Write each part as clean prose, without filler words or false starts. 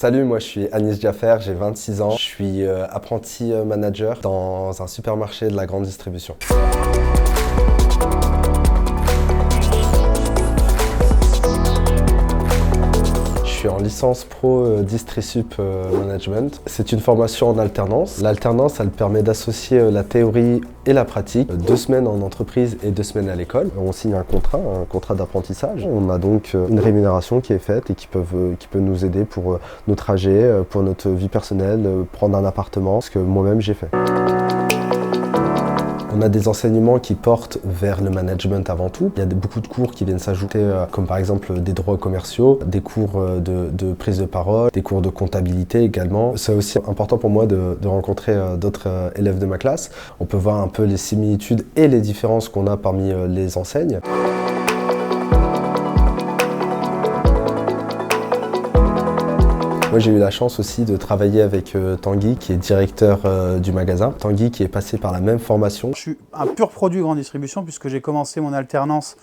Salut, moi je suis Anis Jaffer, j'ai 26 ans. Je suis apprenti manager dans un supermarché de la grande distribution. Je suis en licence pro Distri-Sup Management. C'est une formation en alternance. L'alternance, elle permet d'associer la théorie et la pratique. 2 semaines en entreprise et 2 semaines à l'école. On signe un contrat d'apprentissage. On a donc une rémunération qui est faite et qui peut nous aider pour nos trajets, pour notre vie personnelle, prendre un appartement, ce que moi-même j'ai fait. On a des enseignements qui portent vers le management avant tout. Il y a beaucoup de cours qui viennent s'ajouter, comme par exemple des droits commerciaux, des cours de prise de parole, des cours de comptabilité également. C'est aussi important pour moi de rencontrer d'autres élèves de ma classe. On peut voir un peu les similitudes et les différences qu'on a parmi les enseignes. Moi, j'ai eu la chance aussi de travailler avec Tanguy, qui est directeur du magasin. Tanguy qui est passé par la même formation. Je suis un pur produit grande distribution puisque j'ai commencé mon alternance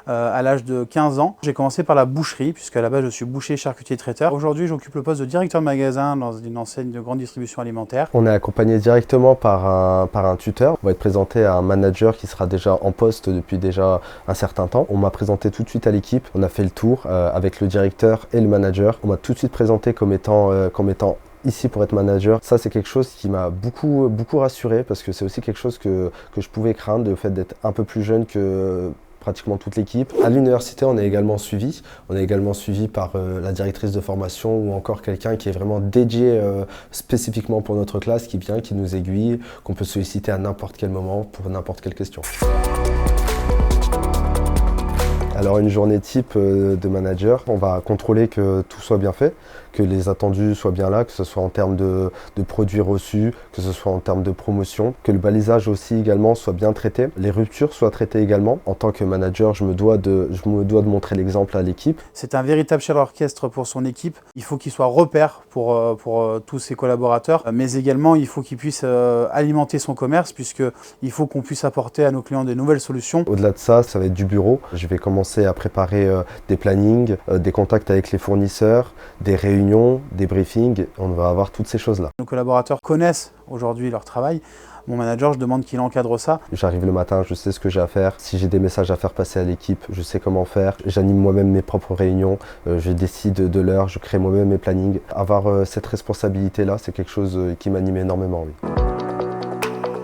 à l'âge de 15 ans. J'ai commencé par la boucherie puisqu'à la base je suis boucher, charcutier, traiteur. Aujourd'hui j'occupe le poste de directeur de magasin dans une enseigne de grande distribution alimentaire. On est accompagné directement par un tuteur. On va être présenté à un manager qui sera déjà en poste depuis déjà un certain temps. On m'a présenté tout de suite à l'équipe. On a fait le tour avec le directeur et le manager. On m'a tout de suite présenté comme étant ici pour être manager. Ça, c'est quelque chose qui m'a beaucoup rassuré parce que c'est aussi quelque chose que je pouvais craindre, le fait d'être un peu plus jeune que pratiquement toute l'équipe. À l'université, on est également suivi. On est également suivi par la directrice de formation ou encore quelqu'un qui est vraiment dédié spécifiquement pour notre classe, qui vient, qui nous aiguille, qu'on peut solliciter à n'importe quel moment pour n'importe quelle question. Alors une journée type de manager, on va contrôler que tout soit bien fait, que les attendus soient bien là, que ce soit en termes de produits reçus, que ce soit en termes de promotion, que le balisage aussi également soit bien traité, les ruptures soient traitées également. En tant que manager, je me dois de montrer l'exemple à l'équipe. C'est un véritable chef d'orchestre pour son équipe. Il faut qu'il soit repère pour tous ses collaborateurs, mais également il faut qu'il puisse alimenter son commerce puisqu'il faut qu'on puisse apporter à nos clients de nouvelles solutions. Au-delà de ça, ça va être du bureau. Je vais commencer à préparer des plannings, des contacts avec les fournisseurs, des réunions, des briefings. On va avoir toutes ces choses-là. Nos collaborateurs connaissent aujourd'hui leur travail. Mon manager, je demande qu'il encadre ça. J'arrive le matin, je sais ce que j'ai à faire. Si j'ai des messages à faire passer à l'équipe, je sais comment faire. J'anime moi-même mes propres réunions. Je décide de l'heure, je crée moi-même mes plannings. Avoir cette responsabilité-là, c'est quelque chose qui m'anime énormément. Oui.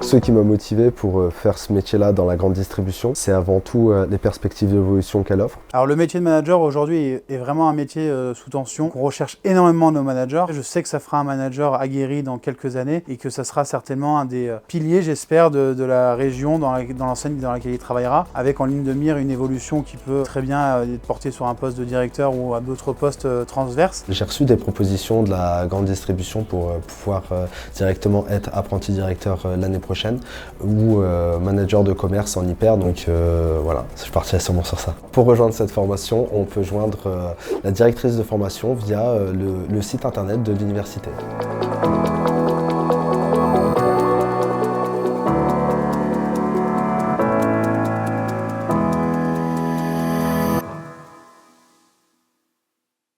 Ce qui m'a motivé pour faire ce métier-là dans la grande distribution, c'est avant tout les perspectives d'évolution qu'elle offre. Alors le métier de manager aujourd'hui est vraiment un métier sous tension. On recherche énormément nos managers. Je sais que ça fera un manager aguerri dans quelques années et que ça sera certainement un des piliers, j'espère, de la région dans l'enseigne dans laquelle il travaillera, avec en ligne de mire une évolution qui peut très bien être portée sur un poste de directeur ou à d'autres postes transverses. J'ai reçu des propositions de la grande distribution pour pouvoir directement être apprenti directeur l'année prochaine ou manager de commerce en hyper, donc voilà, je partirai sûrement sur ça. Pour rejoindre cette formation, on peut joindre la directrice de formation via le site internet de l'université.